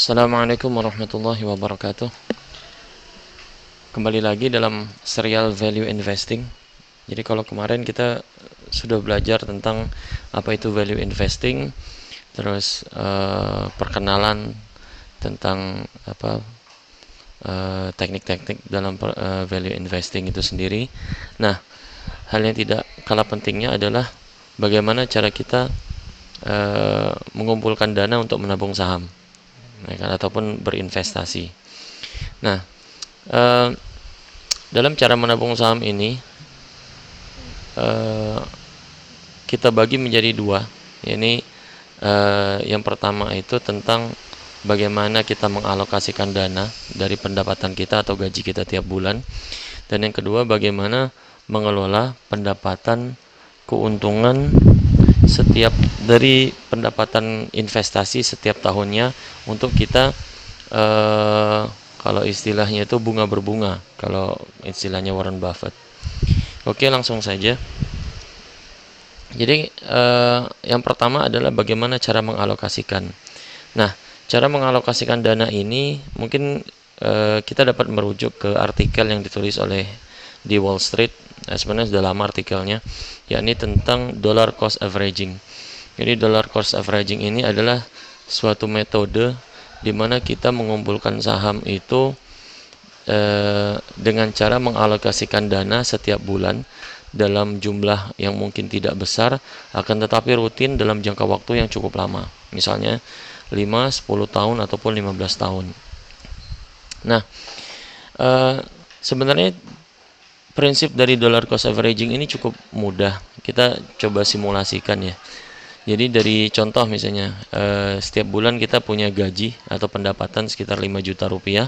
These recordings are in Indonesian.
Assalamualaikum warahmatullahi wabarakatuh. Kembali lagi dalam serial value investing. Jadi kalau kemarin kita sudah belajar tentang apa itu value investing, terus perkenalan tentang teknik-teknik dalam value investing itu sendiri. Nah, hal yang tidak kalah pentingnya adalah bagaimana cara kita mengumpulkan dana untuk menabung saham, ataupun berinvestasi. Nah, dalam cara menabung saham ini kita bagi menjadi dua. Ini yang pertama itu tentang bagaimana kita mengalokasikan dana dari pendapatan kita atau gaji kita tiap bulan, dan yang kedua bagaimana mengelola pendapatan keuntungan setiap dari pendapatan investasi setiap tahunnya untuk kita kalau istilahnya itu bunga berbunga, kalau istilahnya Warren Buffett. Oke, langsung saja. Jadi yang pertama adalah bagaimana cara mengalokasikan. Nah, cara mengalokasikan dana ini mungkin kita dapat merujuk ke artikel yang ditulis oleh di Wall Street. Sebenarnya sudah lama artikelnya, yakni tentang dollar cost averaging. Jadi dollar cost averaging ini adalah suatu metode di mana kita mengumpulkan saham itu dengan cara mengalokasikan dana setiap bulan dalam jumlah yang mungkin tidak besar, akan tetapi rutin dalam jangka waktu yang cukup lama, misalnya 5, 10 tahun ataupun 15 tahun. Nah, sebenarnya prinsip dari dollar cost averaging ini cukup mudah. Kita coba simulasikan ya. Jadi dari contoh misalnya, setiap bulan kita punya gaji atau pendapatan sekitar 5 juta rupiah.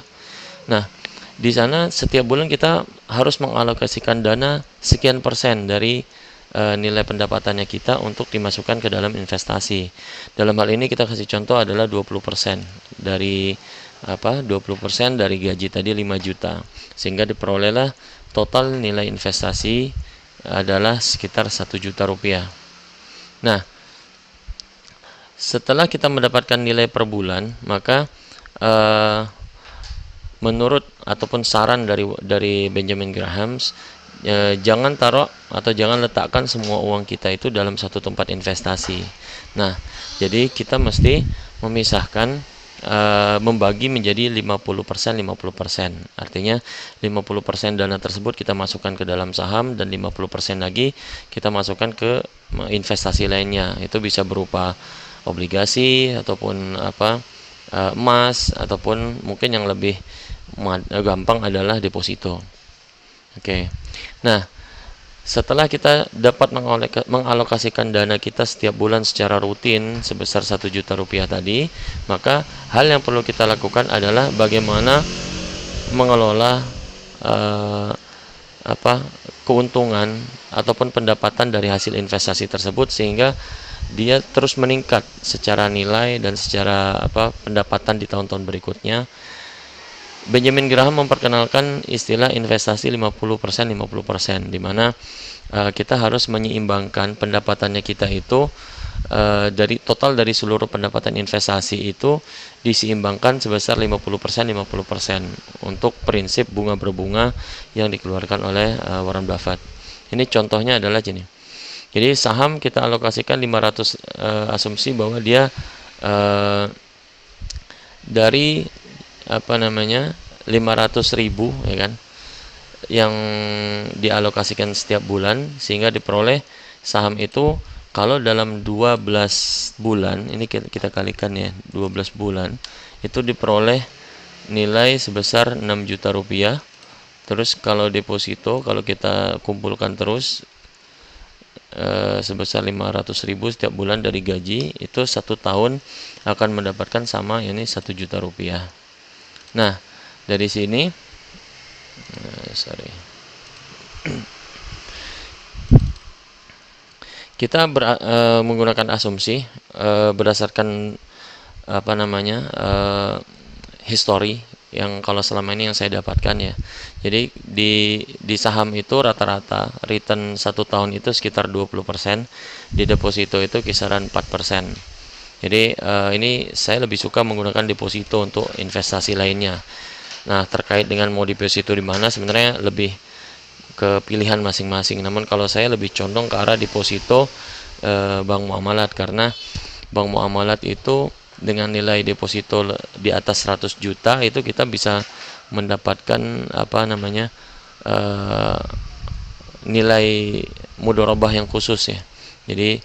Nah, di sana setiap bulan kita harus mengalokasikan dana sekian persen dari nilai pendapatannya kita untuk dimasukkan ke dalam investasi. Dalam hal ini kita kasih contoh adalah 20% dari 20% dari gaji tadi 5 juta. Sehingga diperolehlah total nilai investasi adalah sekitar 1 juta rupiah. Nah, setelah kita mendapatkan nilai per bulan, maka menurut ataupun saran dari Benjamin Graham, jangan taruh atau jangan letakkan semua uang kita itu dalam satu tempat investasi. Nah, jadi kita mesti memisahkan, membagi menjadi 50%, 50%. Artinya 50% dana tersebut kita masukkan ke dalam saham, dan 50% lagi kita masukkan ke investasi lainnya. Itu bisa berupa obligasi ataupun emas, ataupun mungkin yang lebih gampang adalah deposito. Oke. Nah, setelah kita dapat mengalokasikan dana kita setiap bulan secara rutin sebesar 1 juta rupiah tadi, maka hal yang perlu kita lakukan adalah bagaimana mengelola keuntungan ataupun pendapatan dari hasil investasi tersebut sehingga dia terus meningkat secara nilai dan secara pendapatan di tahun-tahun berikutnya. Benjamin Graham memperkenalkan istilah investasi 50%, 50%, di mana kita harus menyeimbangkan pendapatannya kita itu dari total dari seluruh pendapatan investasi itu diseimbangkan sebesar 50%, 50% untuk prinsip bunga berbunga yang dikeluarkan oleh Warren Buffett. Ini contohnya adalah gini. Jadi saham kita alokasikan 500, asumsi bahwa dia dari 500.000 ya kan, yang dialokasikan setiap bulan, sehingga diperoleh saham itu kalau dalam 12 bulan, ini kita kalikan ya, 12 bulan itu diperoleh nilai sebesar 6 juta rupiah. Terus kalau deposito, kalau kita kumpulkan terus sebesar 500.000 setiap bulan dari gaji, itu 1 tahun akan mendapatkan sama ini 1 juta rupiah. Nah, dari sini kita menggunakan asumsi berdasarkan history yang kalau selama ini yang saya dapatkan ya. Jadi di saham itu rata-rata return 1 tahun itu sekitar 20%, di deposito itu kisaran 4%. Jadi ini saya lebih suka menggunakan deposito untuk investasi lainnya. Nah, terkait dengan mau deposito di mana sebenarnya lebih ke pilihan masing-masing. Namun kalau saya lebih condong ke arah deposito bank muamalat, karena bank muamalat itu dengan nilai deposito di atas 100 juta itu kita bisa mendapatkan apa namanya nilai mudorobah yang khusus ya. Jadi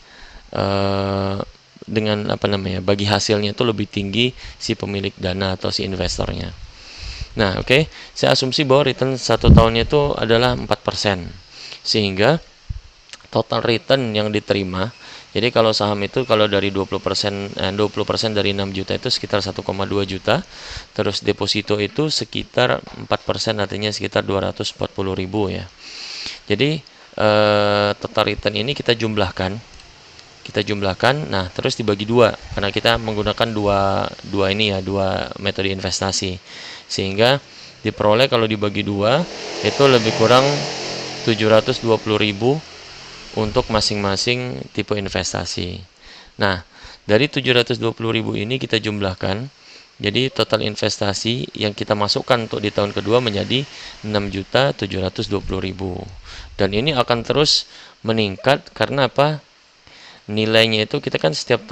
dengan apa namanya, bagi hasilnya itu lebih tinggi si pemilik dana atau si investornya. Nah, oke, saya asumsi bahwa return 1 tahunnya itu adalah 4%. Sehingga total return yang diterima, jadi kalau saham itu kalau dari 20% dari 6 juta itu sekitar 1,2 juta. Terus deposito itu sekitar 4%, artinya sekitar 240.000 ya. Jadi total return ini kita jumlahkan, nah terus dibagi dua, karena kita menggunakan dua metode investasi, sehingga diperoleh kalau dibagi dua itu lebih kurang 720.000 untuk masing-masing tipe investasi. Nah, dari 720.000 ini kita jumlahkan, jadi total investasi yang kita masukkan untuk di tahun kedua menjadi 6.720.000. Dan ini akan terus meningkat karena apa? Nilainya itu kita kan setiap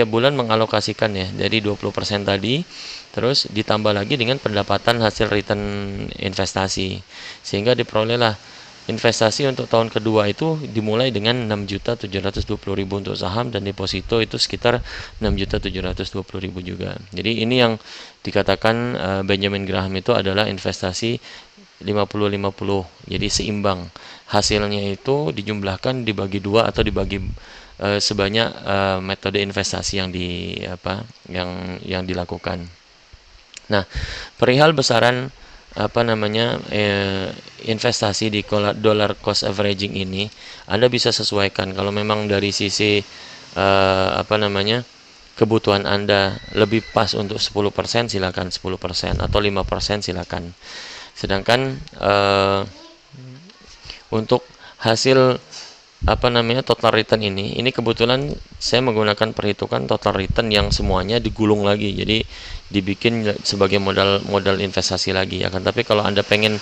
bulan mengalokasikan ya, dari 20% tadi, terus ditambah lagi dengan pendapatan hasil return investasi, sehingga diperolehlah investasi untuk tahun kedua itu dimulai dengan 6.720.000 untuk saham, dan deposito itu sekitar 6.720.000 juga. Jadi ini yang dikatakan Benjamin Graham itu adalah investasi 50-50, jadi seimbang. Hasilnya itu dijumlahkan, dibagi dua, atau dibagi sebanyak metode investasi yang dilakukan. Nah, perihal besaran investasi di dollar cost averaging ini, Anda bisa sesuaikan. Kalau memang dari sisi kebutuhan Anda lebih pas untuk 10%, silakan 10%, atau 5% silakan. Sedangkan untuk hasil total return ini kebetulan saya menggunakan perhitungan total return yang semuanya digulung lagi, jadi dibikin sebagai modal investasi lagi. Akan tapi kalau Anda pengen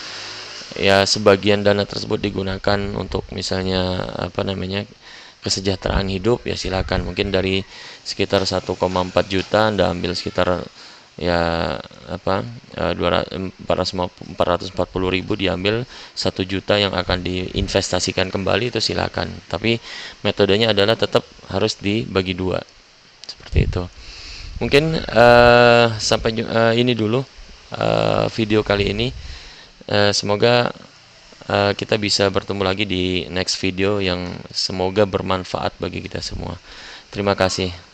ya sebagian dana tersebut digunakan untuk misalnya kesejahteraan hidup, ya silakan. Mungkin dari sekitar 1,4 juta Anda ambil sekitar 440.000 diambil 1 juta yang akan diinvestasikan kembali, itu silakan. Tapi metodenya adalah tetap harus dibagi dua, seperti itu. Mungkin sampai ini dulu video kali ini. Semoga kita bisa bertemu lagi di next video yang semoga bermanfaat bagi kita semua. Terima kasih.